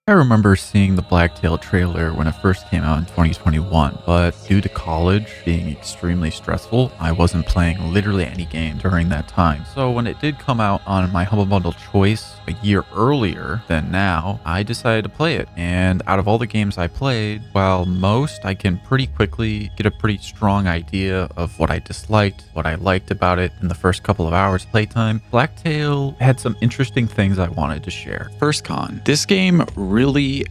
I remember seeing the Blacktail trailer when it first came out in 2021, but due to college being extremely stressful, I wasn't playing literally any game during that time. So when it did come out on my Humble Bundle choice a year earlier than now, I decided to play it. And out of all the games I played, while most I can pretty quickly get a pretty strong idea of what I disliked, what I liked about it in the first couple of hours playtime, Blacktail had some interesting things I wanted to share. First con, this game really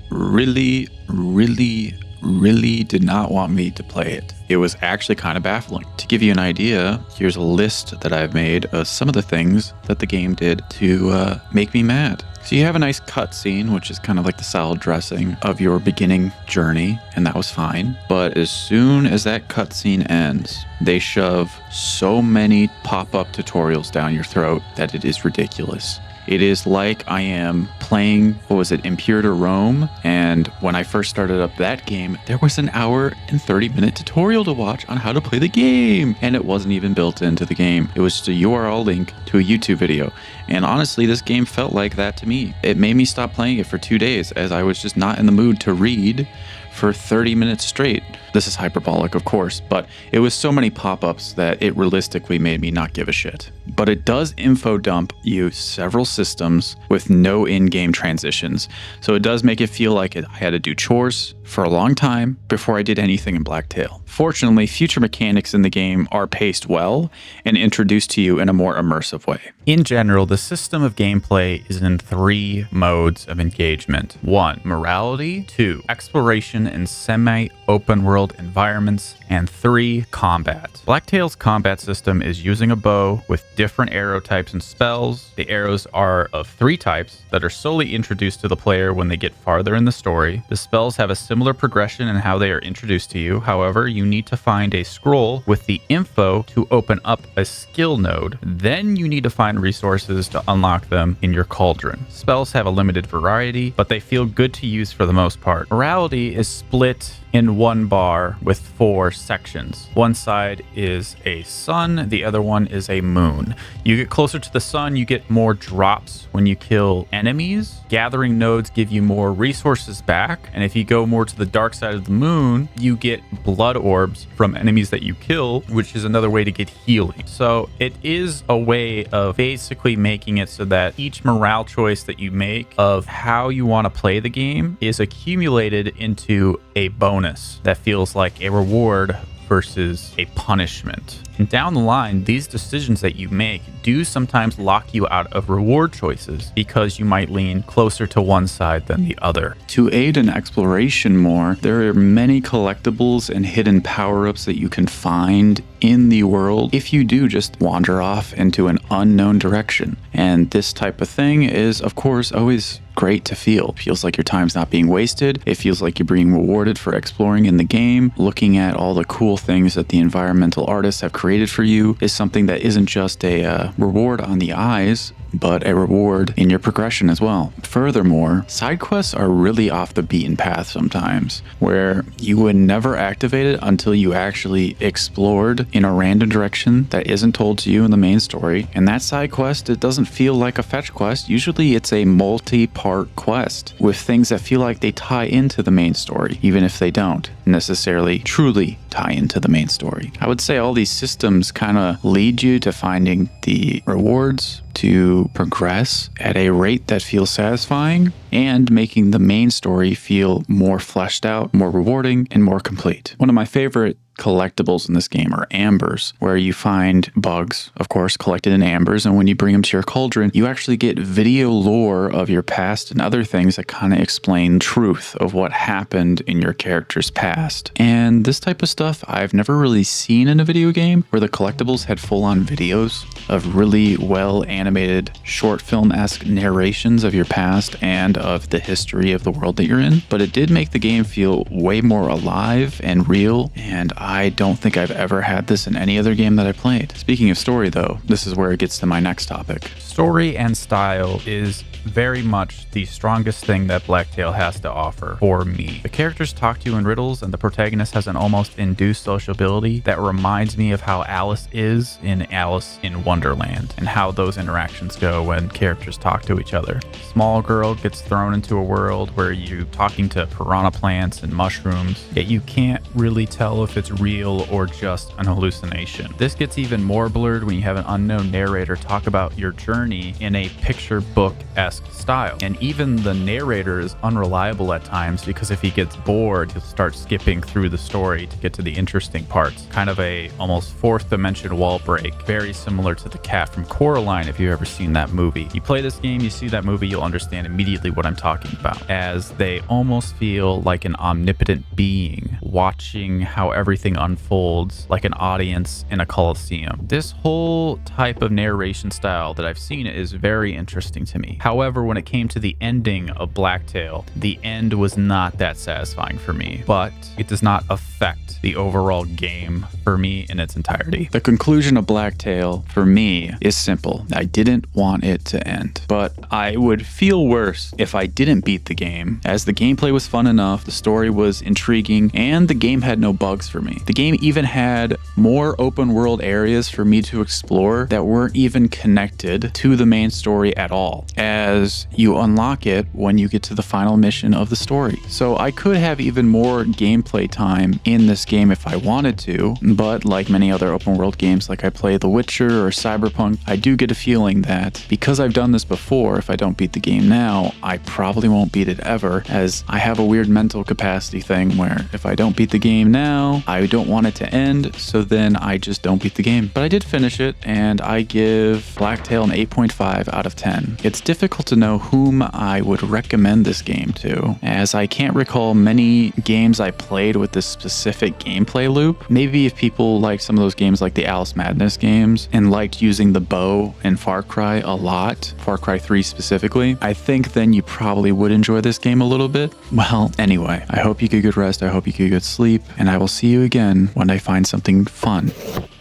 did not want me to play it. It was actually kind of baffling. To give you an idea, here's a list that I've made of some of the things that the game did to make me mad. So you have a nice cutscene, which is kind of like the salad dressing of your beginning journey, and that was fine. But as soon as that cutscene ends, they shove so many pop-up tutorials down your throat that it is ridiculous. It is like I am playing, Impure to Rome, and when I first started up that game, there was an hour and 30-minute tutorial to watch on how to play the game, and it wasn't even built into the game. It was just a URL link to a YouTube video, and honestly, this game felt like that to me. It made me stop playing it for 2 days, as I was just not in the mood to read for 30 minutes straight. This is hyperbolic, of course, but it was so many pop-ups that it realistically made me not give a shit. But it does info dump you several systems with no in-game transitions, so it does make it feel like I had to do chores for a long time before I did anything in Blacktail. Fortunately, future mechanics in the game are paced well and introduced to you in a more immersive way. In general, the system of gameplay is in 3 modes of engagement. 1. Morality. 2. Exploration in semi-open world environments. And 3. Combat. Blacktail's combat system is using a bow with different arrow types and spells. The arrows are of 3 types that are solely introduced to the player when they get farther in the story. The spells have a similar progression in how they are introduced to you. However, you need to find a scroll with the info to open up a skill node. Then you need to find resources to unlock them in your cauldron. Spells have a limited variety, but they feel good to use for the most part. Morality is split in 1 bar with 4 sections. One side is a sun, the other one is a moon. You get closer to the sun, you get more drops when you kill enemies. Gathering nodes give you more resources back, and if you go more to the dark side of the moon, you get blood orbs from enemies that you kill, which is another way to get healing. So it is a way of basically making it so that each morale choice that you make of how you want to play the game is accumulated into a bonus that feels like a reward versus a punishment. And down the line, these decisions that you make do sometimes lock you out of reward choices because you might lean closer to one side than the other. To aid in exploration more, there are many collectibles and hidden power-ups that you can find in the world if you do just wander off into an unknown direction. And this type of thing is, of course, always great to feel. It feels like your time's not being wasted. It feels like you're being rewarded for exploring in the game. Looking at all the cool things that the environmental artists have created for you is something that isn't just a reward on the eyes, but a reward in your progression as well. Furthermore, side quests are really off the beaten path sometimes, where you would never activate it until you actually explored in a random direction that isn't told to you in the main story. And that side quest, it doesn't feel like a fetch quest. Usually it's a multi-part quest with things that feel like they tie into the main story, even if they don't necessarily truly tie into the main story. I would say all these systems kind of lead you to finding the rewards to progress at a rate that feels satisfying and making the main story feel more fleshed out, more rewarding, and more complete. One of my favorite collectibles in this game are ambers, where you find bugs, of course, collected in ambers, and when you bring them to your cauldron, you actually get video lore of your past and other things that kind of explain truth of what happened in your character's past. And this type of stuff I've never really seen in a video game, where the collectibles had full-on videos of really well animated short film-esque narrations of your past and of the history of the world that you're in. But it did make the game feel way more alive and real, and I don't think I've ever had this in any other game that I played. Speaking of story though, this is where it gets to my next topic. Story and style is very much the strongest thing that Blacktail has to offer for me. The characters talk to you in riddles, and the protagonist has an almost induced sociability that reminds me of how Alice is in Alice in Wonderland, and how those interactions go when characters talk to each other. Small girl gets thrown into a world where you're talking to piranha plants and mushrooms, yet you can't really tell if it's real or just an hallucination. This gets even more blurred when you have an unknown narrator talk about your journey in a picture book-esque style. And even the narrator is unreliable at times, because if he gets bored, he'll start skipping through the story to get to the interesting parts. Kind of a almost fourth dimension wall break, very similar to the cat from Coraline if you've ever seen that movie. You play this game, you see that movie, you'll understand immediately what I'm talking about, as they almost feel like an omnipotent being watching how everything unfolds, like an audience in a coliseum. This whole type of narration style that I've seen is very interesting to me. However, when it came to the ending of Blacktail, the end was not that satisfying for me, but it does not affect the overall game for me in its entirety. The conclusion of Blacktail for me is simple. I didn't want it to end, but I would feel worse if I didn't beat the game, as the gameplay was fun enough, the story was intriguing, and the game had no bugs for me. The game even had more open world areas for me to explore that weren't even connected to the main story at all, as you unlock it when you get to the final mission of the story. So I could have even more gameplay time in this game if I wanted to, but like many other open world games, like I play The Witcher or Cyberpunk, I do get a feeling that because I've done this before, if I don't beat the game now, I probably won't beat it ever, as I have a weird mental capacity thing where if I don't beat the game now, I don't want it to end, so then I just don't beat the game. But I did finish it, and I give Blacktail an 8.5 out of 10. It's difficult to know whom I would recommend this game to, as I can't recall many games I played with this specific gameplay loop. Maybe if people like some of those games like the Alice Madness games and liked using the bow in Far Cry a lot, Far Cry 3 specifically, I think then you probably would enjoy this game a little bit. Well, anyway, I hope you get good rest, I hope you get good sleep, and I will see you again when I find something fun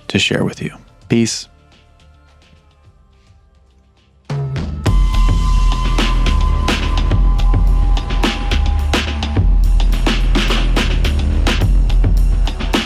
to share with you. Peace.